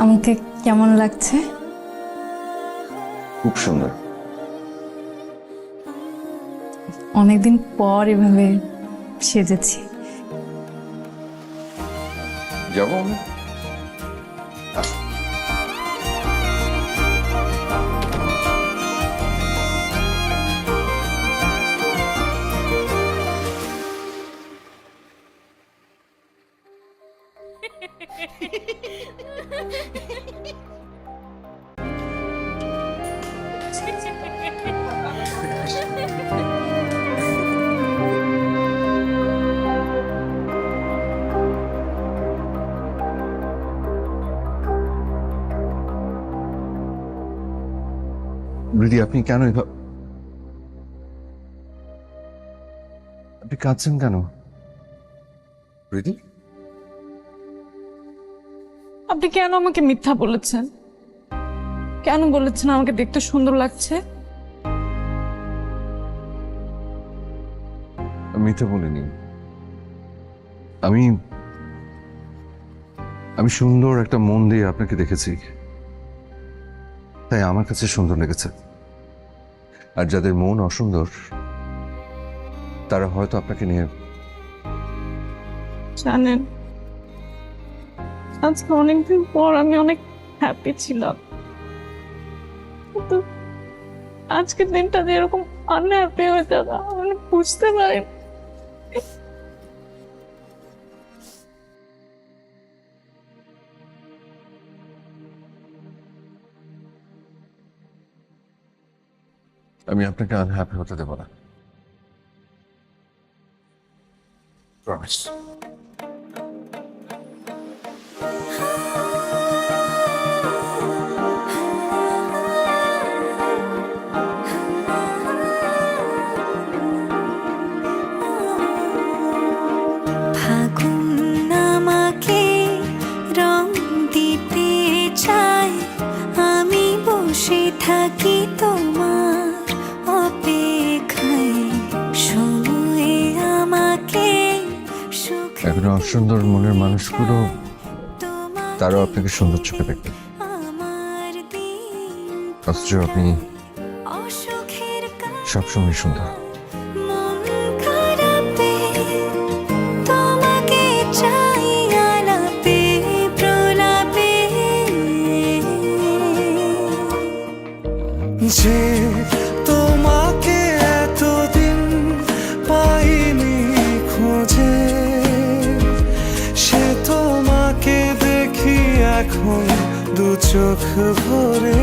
আমাকে কেমন লাগছে? খুব সুন্দর। অনেকদিন পর এভাবে সেজেছি। যাবো আমরা? রিদি, আপনি কেন আপনি কাঁদছেন কেন? রিদি, আপনি কেন আমাকে মিথ্যা বলেছেন? কেন বলেছেন আমাকে দেখতে সুন্দর লাগছে? আমি মিথ্যে বলিনি। আমি আমি সুন্দর একটা মন দিয়ে আপনাকে দেখেছি, তাই আমার কাছে সুন্দর লেগেছে। আর যাদের মন অসুন্দর তারা হয়তো আপনাকে নিয়ে। জানেন, আজকে অনেকদিন পর আমি অনেক হ্যাপি ছিলাম, কিন্তু আজকের দিনটা যে এরকম আনহ্যাপি হয়ে যাবে আমি বুঝতে পারি। আমি আপনাকে আনহ্যাপি হতে দেব না, প্রমিস। ফাগুন আমাকে রং দিতে চায়, আমি বসে থাকি তোমার অপেক্ষায়। সময়ে আমাকে সুখ এখনো অসুন্দর মনের মানুষগুলো তোমার তারাও আপনাকে সুন্দর চোখে দেখবে, আমার দিন অথচ আপনি অসুখের সবসময় সুন্দর। মন খারাপে তোমাকে চাই আলাপে প্রলাপে। যে তোমাকে এতদিন পাইনি খোঁজে, সে তোমাকে দেখি এখন দু চোখ ভরে।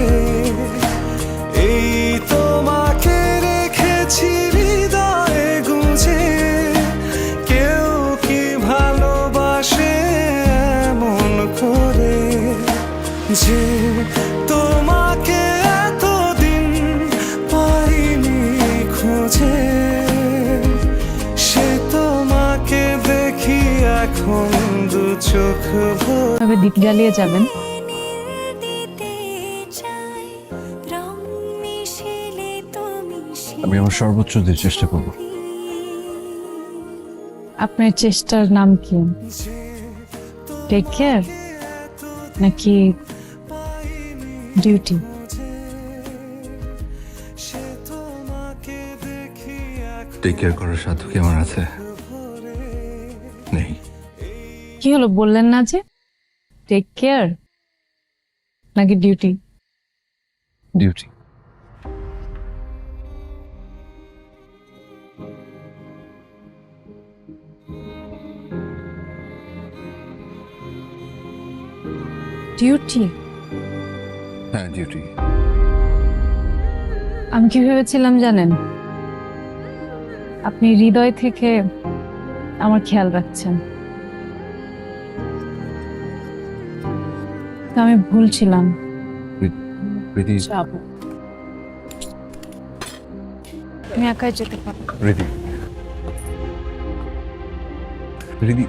এই তোমাকে রেখেছি হৃদয়ে গুঁজে, কেউ কি ভালোবাসে এমন করে? যে তোমাকে এতদিন পাইনি খোঁজে, সে তোমাকে দেখি এখন দু চোখ ভরে। তবে দ্বীপ জ্বালিয়ে যাবেন। দিতে চাই রং মিশিলে তুমি আমি আমার সর্বোচ্চ দিয়ে চেষ্টা করব। আপনার চেষ্টার নাম কি? টেক কেয়ার নাকি ডিউটি? টেক কেয়ার করার সাধ্য কি আমার আছে? নেই। কি হলো বললেন না যে? টেক কেয়ার নাকি ডিউটি? ডিউটি। ডিউটি? হ্যাঁ, ডিউটি। আমি কি ভেবেছিলাম জানেন, আপনি হৃদয় থেকে আমার খেয়াল রাখছেন। তো আমি ভুল ছিলাম। রিদি, যাবো, আমি একাই যেতে পারবো। রিদি, রিদি।